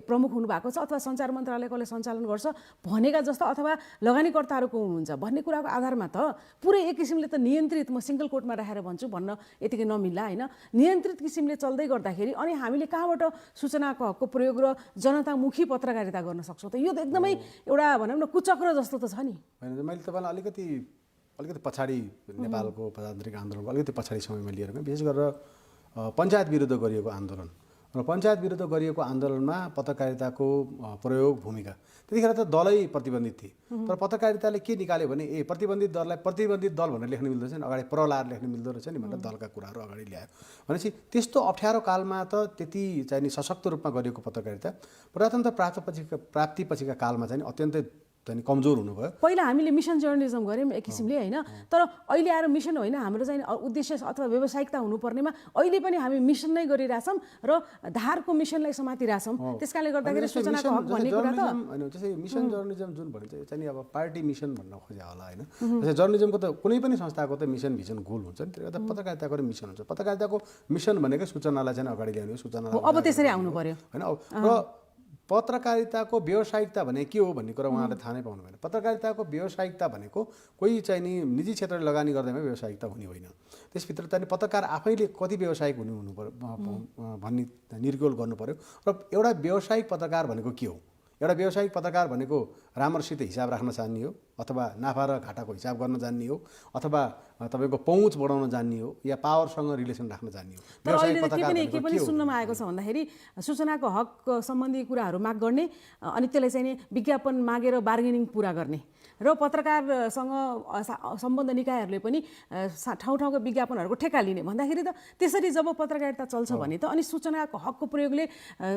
प्रमुख हुनुभएको छ अथवा सञ्चार मन्त्रालय कसले सञ्चालन गर्छ भनेका जस्तो अथवा लगानीकर्ताहरूको हुनुहुन्छ भन्ने कुराको आधारमा त पुरै एक किसिमले त नियन्त्रित, म सिङ्गल कोटमा राखेर भन्छु भन्न यतिकै नमिल्ला होइन, नियन्त्रित किसिमले चल्दै गर्दाखेरि अनि हामीले कहाँबाट सूचनाको हकको प्रयोग र जनतामुखी पत्रकारिता गर्न सक्छौँ त? यो त एकदमै एउटा भनौँ न कुचक्र जस्तो त छ नि। मैले तपाईँलाई अलिकति पछाडि नेपालको प्रजातान्त्रिक आन्दोलनको अलिकति पछाडि समयमा लिएर विशेष गरेर पञ्चायत विरुद्ध गरिएको आन्दोलन र पञ्चायत विरुद्ध गरिएको आन्दोलनमा पत्रकारिताको प्रयोग भूमिका त्यतिखेर त दलै प्रतिबन्धित थिए, तर पत्रकारिताले के निकाल्यो भने प्रतिबन्धित दललाई प्रतिबन्धित दल भनेर लेख्न मिल्दो रहेछ नि, अगाडि प्रलाएर लेख्न मिल्दो रहेछ नि भनेर दलका कुराहरू अगाडि ल्यायो भनेपछि त्यस्तो अप्ठ्यारो कालमा त त्यति चाहिँ नि सशक्त रूपमा गरिएको पत्रकारिता प्रजातन्त्र प्राप्ति पछिका कालमा चाहिँ अत्यन्तै चाहिँ कमजोर हुनुभयो। पहिला हामीले मिसन जर्नलिजम गऱ्यौँ एक किसिमले होइन, तर अहिले आएर मिसन होइन हाम्रो चाहिँ उद्देश्य अथवा व्यावसायिकता हुनुपर्नेमा अहिले पनि हामी मिसन नै गरिरहेछौँ र धारको मिसनलाई समातिरहेछौँ। त्यसकारणले गर्दाखेरि सूचनाको हक भन्ने कुरा त होइन, जस्तै मिसन जर्नलिजम जुन भनिन्छ यो चाहिँ अब पार्टी मिसन भन्न खोजे होला होइन। जस्तै जर्नलिजमको त कुनै पनि संस्थाको त मिसन भिजन गोल हुन्छ नि, त्यसले गर्दा पत्रकारिताको मिसन हुन्छ। पत्रकारिताको मिसन भनेकै सूचनालाई चाहिँ अगाडि ल्याउने, सूचनालाई अब त्यसरी आउनु पर्यो होइन। र पत्रकारिताको व्यावसायिकता भने के हो भन्ने कुरा उहाँले थाहा नै पाउनु भएन। पत्रकारिताको व्यावसायिकता भनेको कोही चाहिँ नि निजी क्षेत्रले लगानी गर्दैमा व्यावसायिकता हुने होइन। त्यसभित्र चाहिँ पत्रकार आफैले कति व्यावसायिक हुनु पर्यो भन्ने निर्गोल गर्नु पर्यो। र एउटा व्यावसायिक पत्रकार भनेको के हो? एउटा व्यावसायिक पत्रकार भनेको राम्रोसित हिसाब राख्न जान्ने हो, अथवा नाफा र घाटाको हिसाब गर्न जान्ने हो, अथवा तपाईँको पहुँच बढाउन जान्ने हो, या पावरसँग रिलेसन राख्न जान्ने हो। व्यावसायिक पत्रकार के पनि सुन्नमा आएको छ भन्दाखेरि सूचनाको हक सम्बन्धी कुराहरू माग गर्ने अनि त्यसलाई चाहिँ विज्ञापन मागेर बार्गेनिङ पुरा गर्ने र पत्रकारसँग सम्बन्ध निकायहरूले पनि ठाउँ ठाउँको विज्ञापनहरूको ठेक्का लिने भन्दाखेरि त त्यसरी जब पत्रकारिता चल्छ भने त अनि सूचनाको हकको प्रयोगले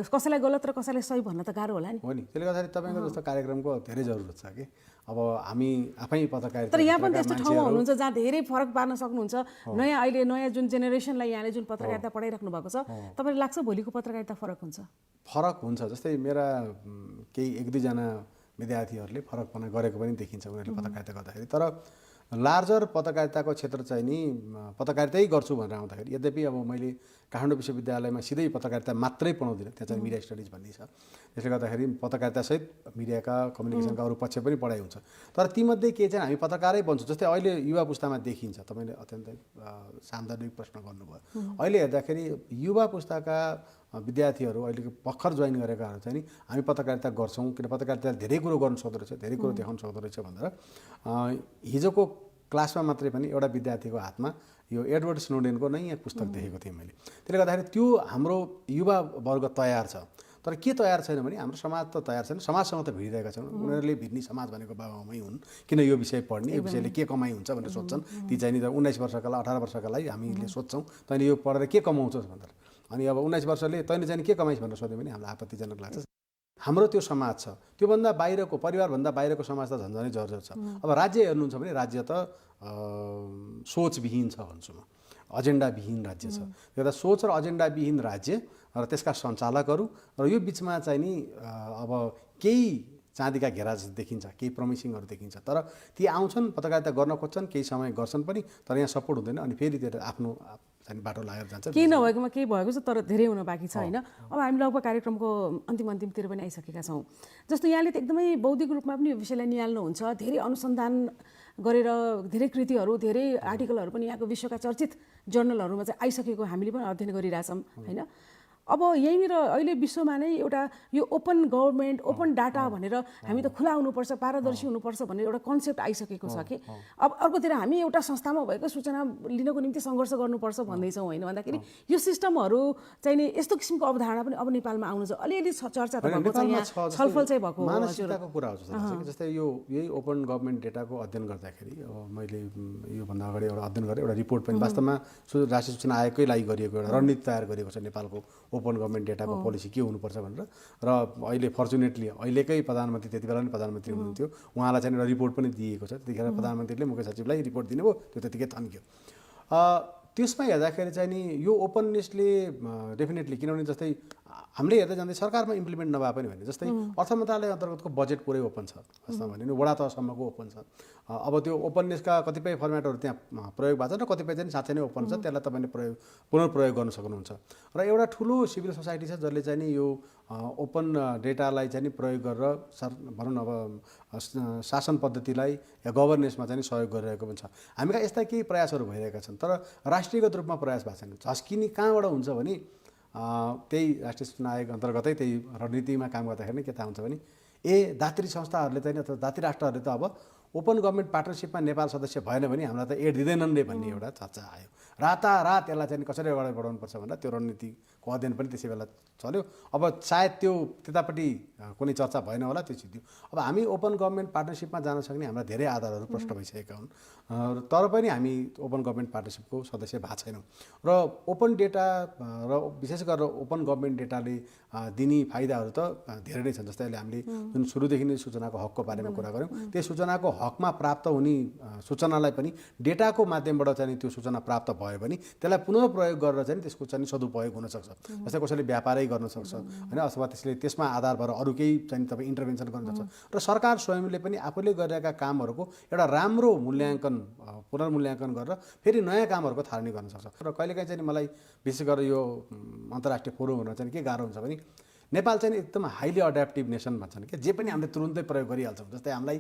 कसैलाई गलत र कसैलाई सही भन्न त गाह्रो होला नि। हो नि, त्यसले गर्दाखेरि तपाईँको जस्तो कार्यक्रमको धेरै जरुरत छ कि अब हामी आफै पत्रकारिता। तर यहाँ पनि त्यस्तो ठाउँमा हुनुहुन्छ जहाँ धेरै फरक पार्न सक्नुहुन्छ। नयाँ जुन जेनेरेसनलाई यहाँले जुन पत्रकारिता पढाइराख्नु भएको छ, तपाईँलाई लाग्छ भोलिको पत्रकारिता फरक हुन्छ? फरक हुन्छ। जस्तै मेरा केही एक दुईजना विद्यार्थीहरूले फरकपना गरेको पनि देखिन्छ उनीहरूले पत्रकारिता गर्दाखेरि। तर लार्जर पत्रकारिताको क्षेत्र चाहिँ नि पत्रकारितै गर्छु भनेर आउँदाखेरि, यद्यपि अब मैले काठमाडौँ विश्वविद्यालयमा सिधै पत्रकारिता मात्रै पढाउँदिनँ, त्यहाँ चाहिँ मिडिया स्टडिज भन्ने छ। त्यसले गर्दाखेरि पत्रकारितासहित मिडियाका कम्युनिकेसनका अरू पक्ष पनि पढाइ हुन्छ। तर तीमध्ये के चाहिँ हामी पत्रकारै बन्छौँ। जस्तै अहिले युवा पुस्तामा देखिन्छ, तपाईँले अत्यन्तै सान्दर्भिक प्रश्न गर्नुभयो। अहिले हेर्दाखेरि युवा पुस्ताका विद्यार्थीहरू अहिलेको भर्खर जोइन गरेकाहरू चाहिँ नि हामी पत्रकारिता गर्छौँ, किन पत्रकारिता धेरै कुरो गर्नु सक्दो रहेछ, धेरै कुरो देखाउनु सक्दो रहेछ भनेर हिजोको क्लासमा मात्रै पनि एउटा विद्यार्थीको हातमा यो एडवर्ड स्नोडेनको नयाँ पुस्तक देखेको थिएँ मैले। त्यसले गर्दाखेरि त्यो हाम्रो युवा वर्ग तयार छ। तर के तयार छैन भने हाम्रो समाज त तयार छैन, समाजसँग त भिडिरहेका छन्। उनीहरूले भिड्ने समाज भनेको बाबाआमै हुन्, किन यो विषय पढ्ने, यो विषयले के कमाइ हुन्छ भनेर सोध्छन्। ती चाहिँ नि 19 वर्षका 18 वर्षका लागि हामीले सोध्छौँ तैँले यो पढेर के कमाउँछस् भनेर। अनि अब 19 वर्षले तैँले चाहिँ के कमाइस् भनेर सोध्यो भने हामीलाई आपत्तिजनक लाग्छ। हाम्रो त्यो समाज छ, त्योभन्दा बाहिरको परिवारभन्दा बाहिरको समाज त झन्झनै जर्जर छ। अब राज्य हेर्नुहुन्छ भने राज्य त सोचविहीन छ भन्छु म, एजेन्डाविहीन राज्य छ। एउटा सोच र एजेन्डाविहीन राज्य र त्यसका सञ्चालकहरू र यो बिचमा चाहिँ नि अब केही चाँदीका घेरा देखिन्छ, केही प्रमिसिङहरू देखिन्छ। तर ती आउँछन् पत्रकारिता गर्न खोज्छन्, केही समय गर्छन् पनि, तर यहाँ सपोर्ट हुँदैन। अनि फेरि त्यो आफ्नो चाहिँ बाटो लागेर जान्छ। केही नभएकोमा केही भएको छ, तर धेरै हुन बाँकी छ होइन। अब हामी लगभग कार्यक्रमको अन्तिमतिर पनि आइसकेका छौँ। जस्तो यहाँले त एकदमै बौद्धिक रूपमा पनि यो विषयलाई निहाल्नुहुन्छ, धेरै अनुसन्धान गरेर धेरै कृतिहरू, धेरै आर्टिकलहरू पनि यहाँको विश्वका चर्चित जर्नलहरूमा चाहिँ आइसकेको हामीले पनि अध्ययन गरिरहेछौँ होइन। अब यहीँनिर अहिले विश्वमा नै एउटा यो ओपन गभर्मेन्ट, ओपन डाटा भनेर हामी त खुला हुनुपर्छ, पारदर्शी हुनुपर्छ भन्ने एउटा कन्सेप्ट आइसकेको छ कि। अब अर्कोतिर हामी एउटा संस्थामा भएको सूचना लिनको निम्ति सङ्घर्ष गर्नुपर्छ भन्दैछौँ होइन। भन्दाखेरि यो सिस्टमहरू चाहिँ नि यस्तो किसिमको अवधारणा पनि अब नेपालमा आउनु छ, अलिअलि चर्चा त भएको छ, यहाँ छलफल चाहिँ भएको हो। मानसिकताको कुरा हो जस्तै यो यही ओपन गभर्मेन्ट डेटाको अध्ययन गर्दाखेरि अब मैले योभन्दा अगाडि एउटा अध्ययन गरेँ, एउटा रिपोर्ट पनि वास्तवमा राष्ट्रिय सूचना आयोगकै लागि गरिएको एउटा रणनीति तयार गरिएको छ नेपालको ओपन गभर्मेन्ट डेटाको पोलिसी के हुनुपर्छ भनेर। र अहिले फर्चुनेटली अहिलेकै प्रधानमन्त्री, त्यति बेला पनि प्रधानमन्त्री हुनुहुन्थ्यो, उहाँलाई चाहिँ एउटा रिपोर्ट पनि दिएको छ। त्यतिखेर प्रधानमन्त्रीले मुख्य सचिवलाई रिपोर्ट दिनुभयो, त्यो त्यतिकै थन्क्यो। त्यसमा हेर्दाखेरि चाहिँ नि यो ओपननेसले डेफिनेटली, किनभने जस्तै हामीले हेर्दै जाँदै सरकारमा इम्प्लिमेन्ट नभए पनि भने जस्तै अर्थ मन्त्रालय अन्तर्गतको बजेट पुरै ओपन छ वास्तवमा भने, वडा तहसम्मको ओपन छ। अब त्यो ओपननेसका कतिपय फर्मेटहरू त्यहाँ प्रयोग भएको छ र कतिपय चाहिँ साँच्चै नै ओपन छ, त्यसलाई तपाईँले पुनर्प्रयोग गर्न सक्नुहुन्छ। र एउटा ठुलो सिभिल सोसाइटी छ जसले चाहिँ नि यो ओपन डेटालाई चाहिँ नि प्रयोग गरेर भनौँ न अब शासन पद्धतिलाई या गभर्नेन्समा चाहिँ सहयोग गरिरहेको पनि छ। हामीका यस्ता केही प्रयासहरू भइरहेका छन्, तर राष्ट्रियगत रूपमा प्रयास भएको छैन। झस्किने कहाँबाट हुन्छ भने त्यही राष्ट्रिय सूचना आयोग अन्तर्गतै त्यही रणनीतिमा काम गर्दाखेरि नै के थाहा हुन्छ भने दात्री संस्थाहरूले चाहिँ अथवा दात्री राष्ट्रहरूले त अब ओपन गभर्मेन्ट पार्टनरसिपमा नेपाल सदस्य भएन भने हामीलाई त एड दिँदैनन् रे भन्ने एउटा चर्चा आयो। रातारात यसलाई चाहिँ कसरी अगाडि बढाउनुपर्छ भनेर त्यो रणनीतिको अध्ययन पनि त्यसै बेला चल्यो। अब सायद त्यो त्यतापट्टि कुनै चर्चा भएन होला, त्यो सिद्धियो। अब हामी ओपन गभर्मेन्ट पार्टनरसिपमा जान सक्ने हाम्रा धेरै आधारहरू प्रष्ट भइसकेका हुन्, तर पनि हामी ओपन गभर्मेन्ट पार्टनरसिपको सदस्य भएको छैनौँ। र ओपन डेटा र विशेष गरेर ओपन गभर्मेन्ट डेटाले दिने फाइदाहरू त धेरै नै छन्। जस्तै अहिले हामीले जुन सुरुदेखि नै सूचनाको हकको बारेमा कुरा गऱ्यौँ, त्यो सूचनाको हकमा प्राप्त हुने सूचनालाई पनि डेटाको माध्यमबाट चाहिँ त्यो सूचना प्राप्त भयो भने त्यसलाई पुनः प्रयोग गरेर चाहिँ त्यसको चाहिँ सदुपयोग हुनसक्छ। जस्तै कसैले व्यापारै गर्न सक्छ होइन, अथवा त्यसले त्यसमा आधार भएर अरू केही चाहिँ तपाईँ इन्टरभेन्सन गर्न सक्छ। र सरकार स्वयंले पनि आफूले गरिरहेका कामहरूको एउटा राम्रो मूल्याङ्कन पुनर्मूल्याङ्कन गरेर फेरि नयाँ कामहरूको थालनी गर्न सक्छ। र कहिलेकाहीँ चाहिँ मलाई विशेष गरेर यो अन्तर्राष्ट्रिय फोरमहरूमा चाहिँ के गाह्रो हुन्छ भने नेपाल चाहिँ एकदम हाइली अड्याप्टिभ नेसन भन्छन् कि जे पनि हामीले तुरुन्तै प्रयोग गरिहाल्छौँ। जस्तै हामीले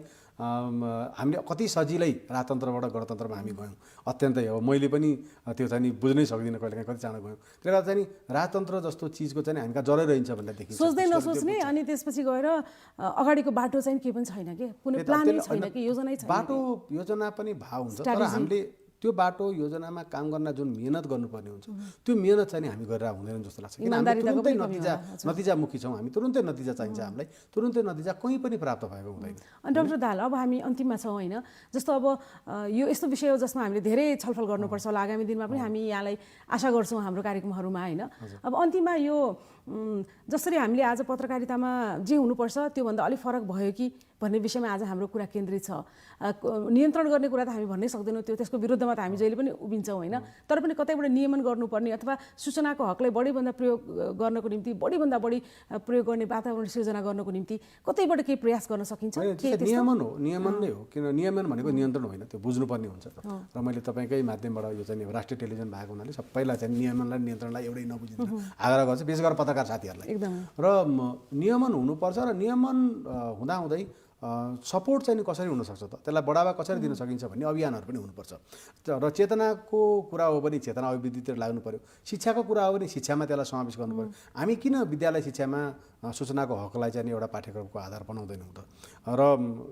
कति सजिलै राजतन्त्रबाट गणतन्त्रमा हामी गयौँ, अत्यन्तै हो। मैले पनि त्यो चाहिँ बुझ्नै सक्दिनँ कहिलेकाहीँ कति चाँडो गयौँ। त्यसले गर्दा चाहिँ राजतन्त्र जस्तो चिजको चाहिँ हामी कहाँ जरै रहन्छ भनेर देखिन्छ। सोच्दै नसोच्ने अनि त्यसपछि गएर अगाडिको बाटो चाहिँ के पनि छैन कि, कुनै प्लानै छैन कि, योजनै छैन। बाटो योजना पनि भाव हुन्छ, तर हामीले त्यो बाटो योजनामा काम गर्न जुन मिहिनेत गर्नुपर्ने हुन्छ त्यो मिहिनेत चाहिँ हामी गरेर हुँदैन जस्तो लाग्छ। किन हामी तुरुन्तै नतिजामुखी छौँ, हामी तुरुन्तै नतिजा चाहिन्छ, हामीलाई तुरुन्तै नतिजा कहीँ पनि प्राप्त भएको हुँदैन। अनि डाक्टर दाहाल, अब हामी अन्तिममा छौँ होइन, जस्तो अब यो यस्तो विषय हो जसमा हामीले धेरै छलफल गर्नुपर्छ होला, आगामी दिनमा पनि हामी यहाँलाई आशा गर्छौँ हाम्रो कार्यक्रमहरूमा होइन। अब अन्तिममा यो जसरी हामीले आज पत्रकारितामा जे हुनुपर्छ त्योभन्दा अलिक फरक भयो कि भन्ने विषयमा आज हाम्रो कुरा केन्द्रित छ। नियन्त्रण गर्ने कुरा त हामी भन्नै सक्दैनौँ, त्यसको विरुद्धमा त हामी जहिले पनि उभिन्छौँ होइन, तर पनि कतैबाट नियमन गर्नुपर्ने अथवा सूचनाको हकलाई बढीभन्दा प्रयोग गर्नको निम्ति बढीभन्दा बढी प्रयोग गर्ने वातावरण सिर्जना गर्नको निम्ति कतैबाट केही प्रयास गर्न सकिन्छ? नियमन हो, नियमन नै हो। किन नियमन भनेको नियन्त्रण होइन, त्यो बुझ्नुपर्ने हुन्छ। र मैले तपाईँकै माध्यमबाट यो चाहिँ राष्ट्रिय टेलिभिजन भएको हुनाले सबैलाई चाहिँ नियमनलाई नियन्त्रणलाई एउटै नबुझिन्छ आग्रह गर्छ, विशेष गरेर पत्रकार साथीहरूलाई। र नियमन हुनुपर्छ र नियमन हुँदाहुँदै सपोर्ट चाहिँ कसरी हुनसक्छ त, त्यसलाई बढावा कसरी दिन सकिन्छ भन्ने अभियानहरू पनि हुनुपर्छ। र चेतनाको कुरा हो भने चेतना अभिवृद्धितिर लाग्नु पऱ्यो, शिक्षाको कुरा हो भने शिक्षामा त्यसलाई समावेश गर्नु पऱ्यो। हामी किन विद्यालय शिक्षामा सूचनाको हकलाई चाहिँ एउटा पाठ्यक्रमको आधार बनाउँदैनौँ त? र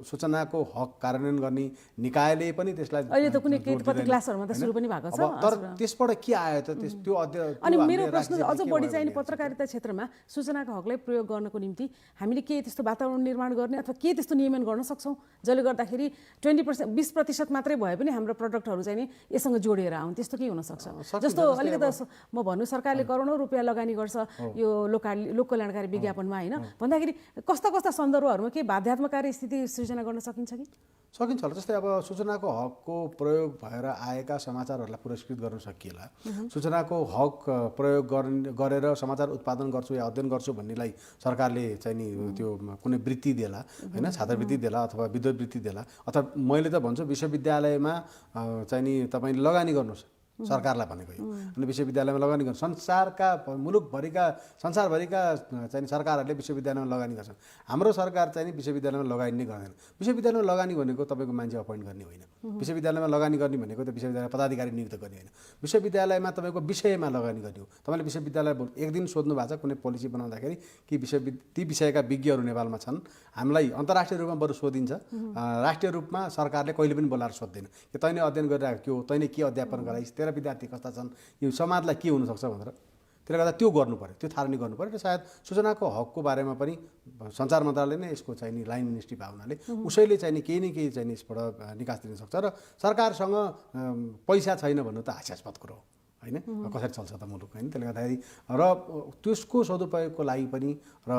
सूचनाको हक कार्यान्वयन गर्ने निकायले पनि त्यसलाई अहिले त कुनै कति क्लासहरूमा त सुरु पनि भएको छ, तर त्यसबाट के आयो त? त्यो अनि मेरो प्रश्न अझ बढी चाहिँ पत्रकारिता क्षेत्रमा सूचनाको हकलाई प्रयोग गर्नको निम्ति हामीले के त्यस्तो वातावरण निर्माण गर्ने अथवा के त्यस्तो नियमन गर्न सक्छौँ जसले गर्दाखेरि 20% मात्रै भए पनि हाम्रो प्रडक्टहरू चाहिँ नि यससँग जोडिएर आउन्, त्यस्तो के हुनसक्छ? जस्तो अलिकति म भन्नु, सरकारले करोडौँ रुपियाँ लगानी गर्छ यो लोक कल्याणकारी विज्ञापनमा होइन, भन्दाखेरि कस्ता कस्ता सन्दर्भहरूमा के बाध्यात्मक स्थिति सृजना गर्न सकिन्छ कि? सकिन्छ होला। जस्तै अब सूचनाको हकको प्रयोग भएर आएका समाचारहरूलाई पुरस्कृत गर्न सकिएला, सूचनाको हक प्रयोग गरेर समाचार उत्पादन गर्छु या अध्ययन गर्छु भन्नेलाई सरकारले चाहिँ नि त्यो कुनै वृत्ति देला होइन, छात्रवृत्ति देला अथवा विद्युत वृत्ति देला, अथवा मैले त भन्छु विश्वविद्यालयमा चाहिँ नि तपाईँले लगानी गर्नुहोस्, सरकारलाई भनेको यो। अनि विश्वविद्यालयमा लगानी गर्नु, संसारभरिका चाहिँ सरकारहरूले विश्वविद्यालयमा लगानी गर्छन्। हाम्रो सरकार चाहिँ विश्वविद्यालयमा लगानी नै गर्दैन। विश्वविद्यालयमा लगानी भनेको तपाईँको मान्छे अपोइन्ट गर्ने होइन, विश्वविद्यालयमा लगानी गर्ने भनेको त विश्वविद्यालय पदाधिकारी नियुक्त गर्ने होइन, विश्वविद्यालयमा तपाईँको विषयमा लगानी गर्ने हो। तपाईँले विश्वविद्यालय एक दिन सोध्नु भएको छ कुनै पोलिसी बनाउँदाखेरि कि ती विषयका विज्ञहरू नेपालमा छन्, हामीलाई अन्तर्राष्ट्रिय रूपमा बरु सोधिन्छ, राष्ट्रिय रूपमा सरकारले कहिले पनि बोलाएर सोध्दैन कि तैँले अध्ययन गरिरहेको के हो, तैँले के अध्यापन गराइस्, तेरा विद्यार्थी कस्ता छन्, यो समाजलाई के हुनसक्छ भनेर। त्यसले गर्दा त्यो गर्नु पऱ्यो, त्यो थालनी गर्नु पऱ्यो। र सायद सूचनाको हकको बारेमा पनि सञ्चार मन्त्रालय नै यसको चाहिँ नि लाइन मिनिस्ट्री भएको हुनाले उसैले चाहिँ नि केही न केही चाहिँ यसबाट निकास दिन सक्छ। र सरकारसँग पैसा छैन भन्नु त हास्यास्पद कुरो हो होइन, कसरी चल्छ त मुलुक होइन। त्यसले गर्दाखेरि र त्यसको सदुपयोगको लागि पनि र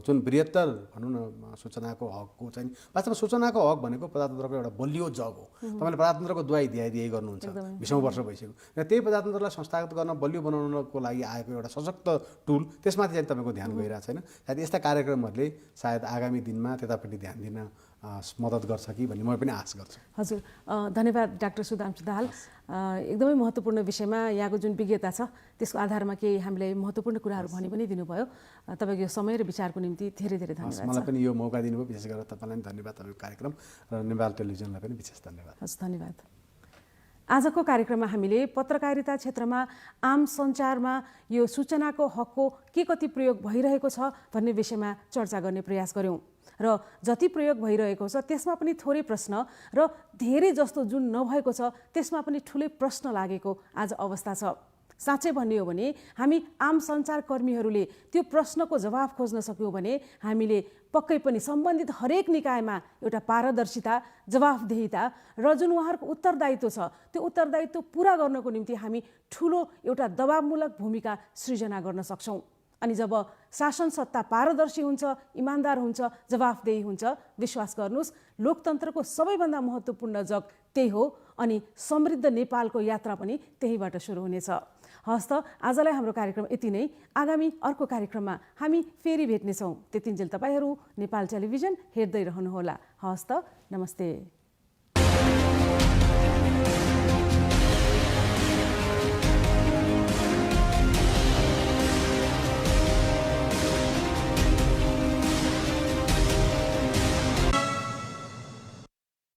जुन बृहत्तर भनौँ न सूचनाको हकको चाहिँ वास्तवमा सूचनाको हक भनेको प्रजातन्त्रको एउटा बलियो जग हो। तपाईँले प्रजातन्त्रको दुवाई दिए गर्नुहुन्छ 20औँ वर्ष भइसक्यो, र त्यही प्रजातन्त्रलाई संस्थागत गर्न बलियो बनाउनको लागि आएको एउटा सशक्त टुल, त्यसमाथि चाहिँ तपाईँको ध्यान गइरहेको छैन। सायद यस्ता कार्यक्रमहरूले सायद आगामी दिनमा त्यतापट्टि ध्यान दिन मद्दत गर्छ कि भन्ने म पनि आश गर्छु। हजुर, धन्यवाद डाक्टर सुधांशु दाहाल। एकदमै महत्त्वपूर्ण विषयमा यहाँको जुन विज्ञता छ त्यसको आधारमा केही हामीलाई महत्त्वपूर्ण कुराहरू भनि पनि दिनुभयो। तपाईँको यो समय र विचारको निम्ति धेरै धेरै धन्यवाद। मलाई पनि यो मौका दिनुभयो, विशेष गरेर तपाईँलाई धन्यवाद, तपाईँको कार्यक्रम र नेपाल टेलिभिजनलाई पनि विशेष धन्यवाद। हजुर, धन्यवाद। आजको कार्यक्रममा हामीले पत्रकारिता क्षेत्रमा आम सञ्चारमा यो सूचनाको हकको के कति प्रयोग भइरहेको छ भन्ने विषयमा चर्चा गर्ने प्रयास गऱ्यौँ। र जति प्रयोग भइरहेको छ त्यसमा पनि थोरै प्रश्न र धेरै जस्तो जुन नभएको छ त्यसमा पनि ठुलै प्रश्न लागेको आज अवस्था छ। साँच्चै भन्ने हो भने हामी आम सञ्चारकर्मीहरूले त्यो प्रश्नको जवाफ खोज्न सक्यौँ भने हामीले पक्कै पनि सम्बन्धित हरेक निकायमा एउटा पारदर्शिता, जवाफदेहिता र जुन उहाँहरूको उत्तरदायित्व छ त्यो उत्तरदायित्व पुरा गर्नको निम्ति हामी ठुलो एउटा दबावमूलक भूमिका सृजना गर्न सक्छौँ। अनि जब शासन सत्ता पारदर्शी हुन्छ, इमान्दार हुन्छ, जवाफदेही हुन्छ, विश्वास गर्नुहोस् लोकतन्त्रको सबैभन्दा महत्त्वपूर्ण जग त्यही हो अनि समृद्ध नेपालको यात्रा पनि त्यहीबाट सुरु हुनेछ। हस्त आजलाई हाम्रो कार्यक्रम यति नै। आगामी अर्को कार्यक्रममा हामी फेरि भेट्नेछौँ। त्यतिन्जेल तपाईँहरू नेपाल टेलिभिजन हेर्दै रहनुहोला। हस्त नमस्ते।